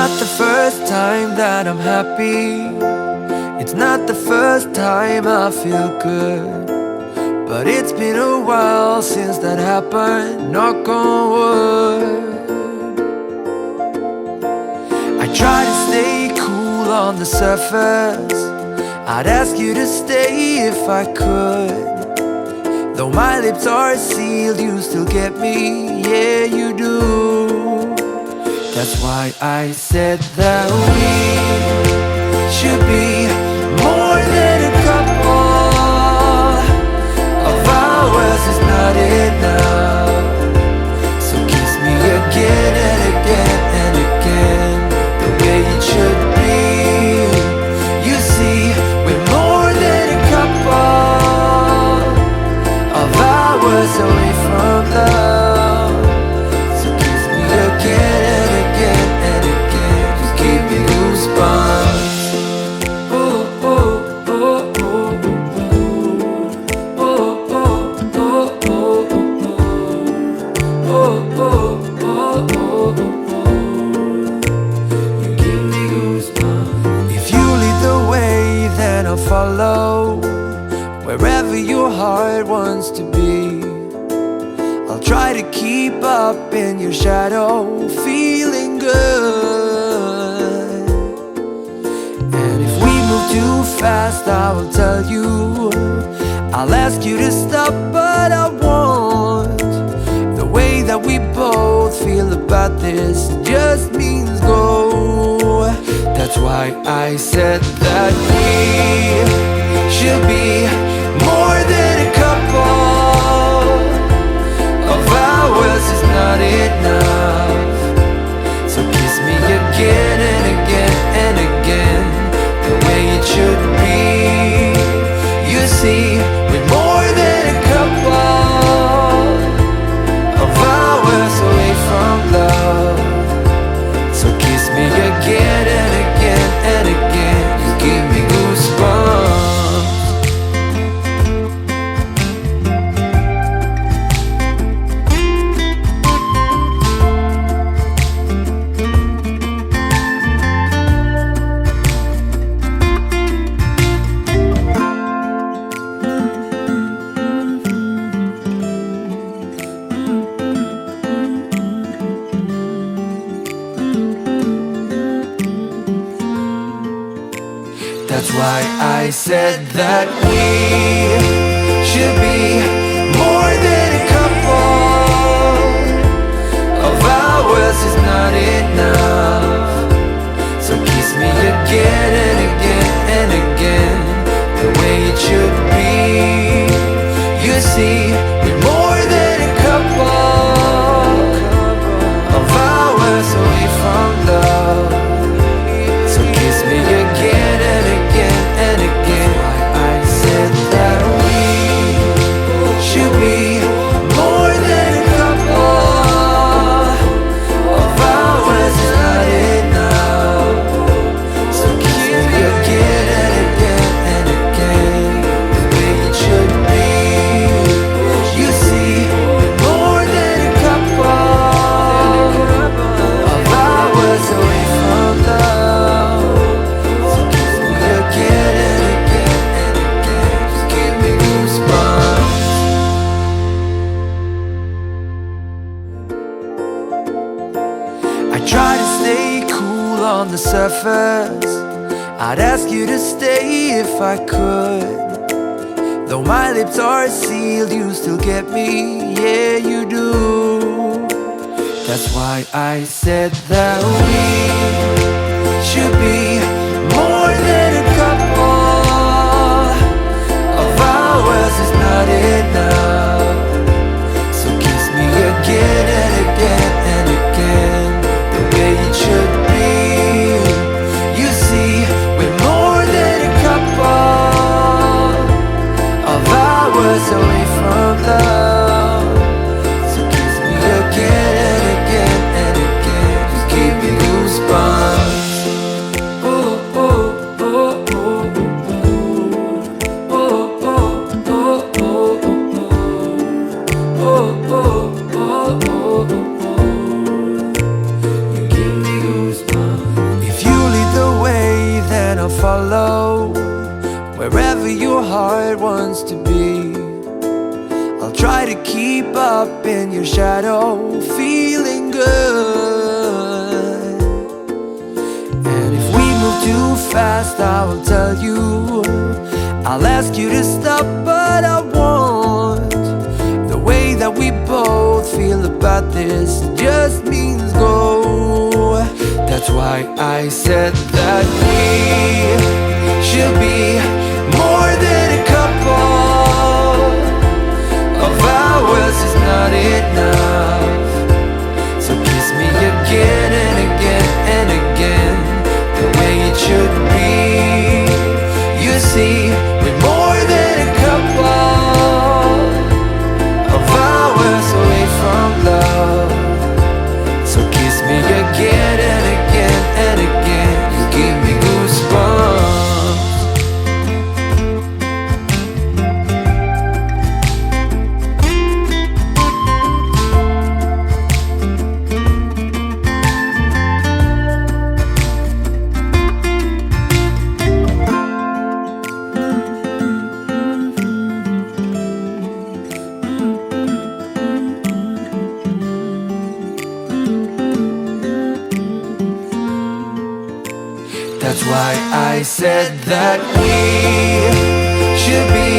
not the first time that I'm happy. It's not the first time I feel good. But it's been a while since that happened, knock on wood. I try to stay cool on the surface. I'd ask you to stay if I could. Though my lips are sealed, you still get me, yeah you do. That's why I said that we should be more than a couple. Of hours is not enough. So kiss me again and again and again, the way it should be. You see, we're more than a couple of hours away from love. So kiss me again and again and again, just give me goosebumps. Follow wherever your heart wants to be. I'll try to keep up in your shadow, feeling good. And if we move too fast, I will tell you. I'll ask you to stop, but I won't. The way that we both feel about this just means go. That's why I said that we should be more than a couple. Of hours is not enough. So kiss me again and again and again, the way it should be. You see, we're more than a couple of hours away from love. So kiss me again and again and again, you give me goosebumps. That's why I said that we should be more than a couple. Of hours is not enough. So kiss me again and again and again, the way it should be. You see, we're more than a couple of hours away from love. So kiss me again and again and again. I said that we should be more than a couple of hours is not enough. So kiss me again and again and again, the way it should be. You see, more than a couple of hours away from love. So kiss me again and again and again, just give me goosebumps. I try to stay cool on the surface. I'd ask you to stay if I could. Though my lips are sealed, you still get me, yeah you do. That's why I said that we should be more than a couple. Of hours is not enough. So kiss me again and again and again, the way it should be. You see, we're more than a couple of hours away from love. So kiss me again and again and again, just give me goosebumps. Oh, oh, oh. follow wherever your heart wants to be. I'll try to keep up in your shadow, feeling good. And if we move too fast, I will tell you. I'll ask you to stop, but I want the way that we both feel about this just means go. That's why I said that we should be more than a couple. Of ours is not enough. So kiss me again and again and again, the way it should be. You see, we're more than a couple. Of hours away from love. So kiss me again and again and again. You give me goosebumps. That's why I said that we should be